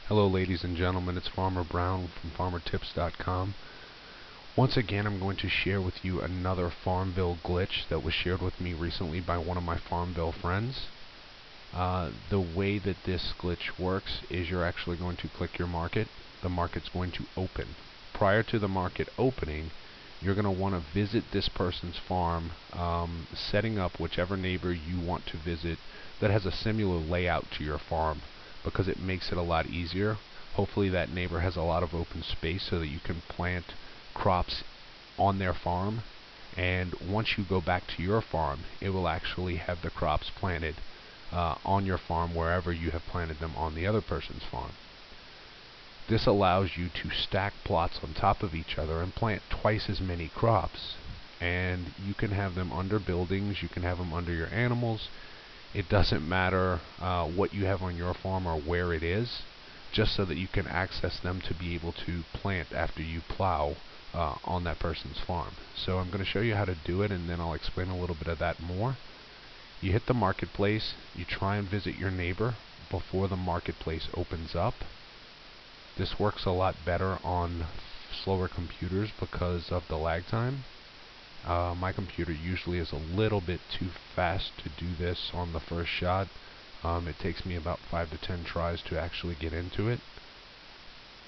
Hello ladies and gentlemen, it's Farmer Brown from FarmerTips.com. Once again I'm going to share with you another FarmVille glitch that was shared with me recently by one of my FarmVille friends. The way that this glitch works is you're actually going to click your market. The market's going to open. Prior to the market opening, you're going to want to visit this person's farm, setting up whichever neighbor you want to visit that has a similar layout to your farm, because it makes it a lot easier. Hopefully that neighbor has a lot of open space so that you can plant crops on their farm, and once you go back to your farm, it will actually have the crops planted on your farm wherever you have planted them on the other person's farm. This allows you to stack plots on top of each other and plant twice as many crops, and you can have them under buildings, you can have them under your animals. It doesn't matter what you have on your farm or where it is, just so that you can access them to be able to plant after you plow on that person's farm. So I'm going to show you how to do it, and then I'll explain a little bit of that more. You hit the marketplace, you try and visit your neighbor before the marketplace opens up. This works a lot better on slower computers because of the lag time. My computer usually is a little bit too fast to do this on the first shot. It takes me about 5 to 10 tries to actually get into it.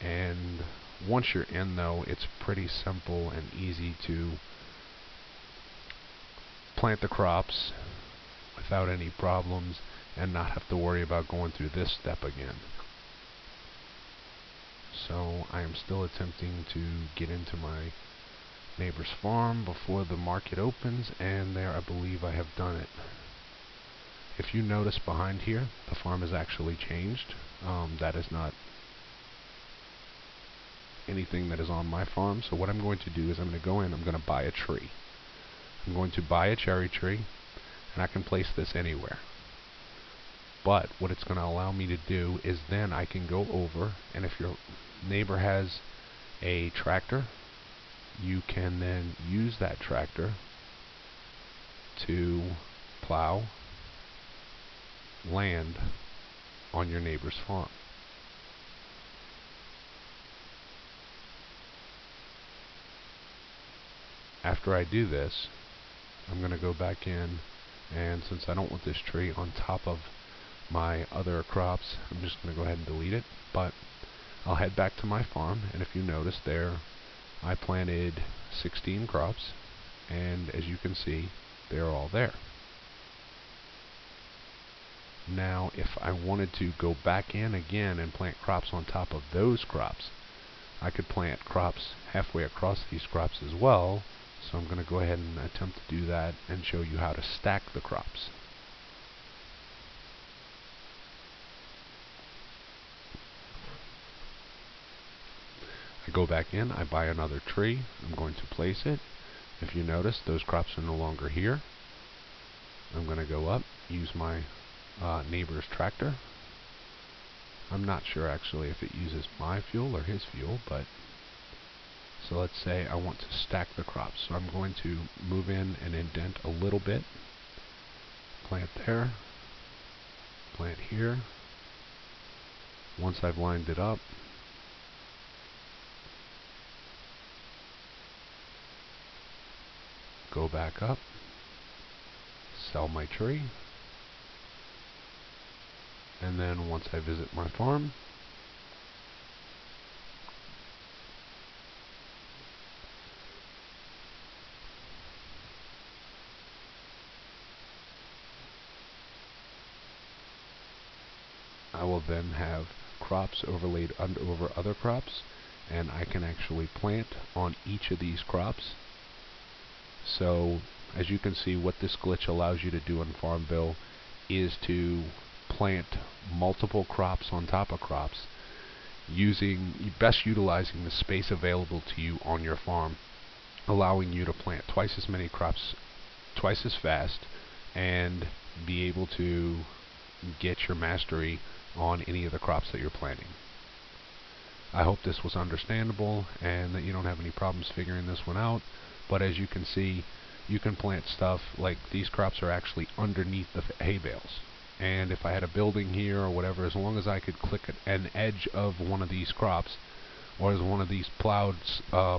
And once you're in, though, it's pretty simple and easy to plant the crops without any problems and not have to worry about going through this step again. So I am still attempting to get into my neighbor's farm before the market opens, and there I believe I have done it. If you notice behind here, the farm has actually changed. That is not anything that is on my farm. So what I'm going to do is I'm going to go in, I'm going to buy a tree. I'm going to buy a cherry tree, and I can place this anywhere. But what it's going to allow me to do is then I can go over, and if your neighbor has a tractor, you can then use that tractor to plow land on your neighbor's farm. After I do this, I'm going to go back in, and since I don't want this tree on top of my other crops, I'm just going to go ahead and delete it. But I'll head back to my farm, and if you notice there, I planted 16 crops, and as you can see, they're all there. Now, if I wanted to go back in again and plant crops on top of those crops, I could plant crops halfway across these crops as well. So I'm going to go ahead and attempt to do that and show you how to stack the crops. I go back in, I buy another tree, I'm going to place it. If you notice, those crops are no longer here. I'm going to go up, use my neighbor's tractor. I'm not sure actually if it uses my fuel or his fuel, but so let's say I want to stack the crops. So I'm going to move in and indent a little bit, plant there, plant here. Once I've lined it up, go back up, sell my tree, and then once I visit my farm, I will then have crops overlaid over other crops, and I can actually plant on each of these crops. So as you can see, what this glitch allows you to do in FarmVille is to plant multiple crops on top of crops, best utilizing the space available to you on your farm, allowing you to plant twice as many crops twice as fast and be able to get your mastery on any of the crops that you're planting. I hope this was understandable and that you don't have any problems figuring this one out. But as you can see, you can plant stuff like these crops are actually underneath the hay bales. and if I had a building here or whatever, as long as I could click an edge of one of these crops or as one of these plowed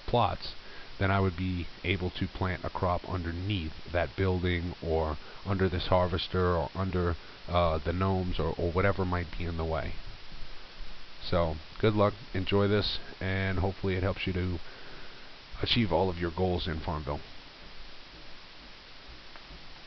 plots, then I would be able to plant a crop underneath that building or under this harvester or under the gnomes or whatever might be in the way. So good luck, enjoy this, and hopefully it helps you to achieve all of your goals in FarmVille.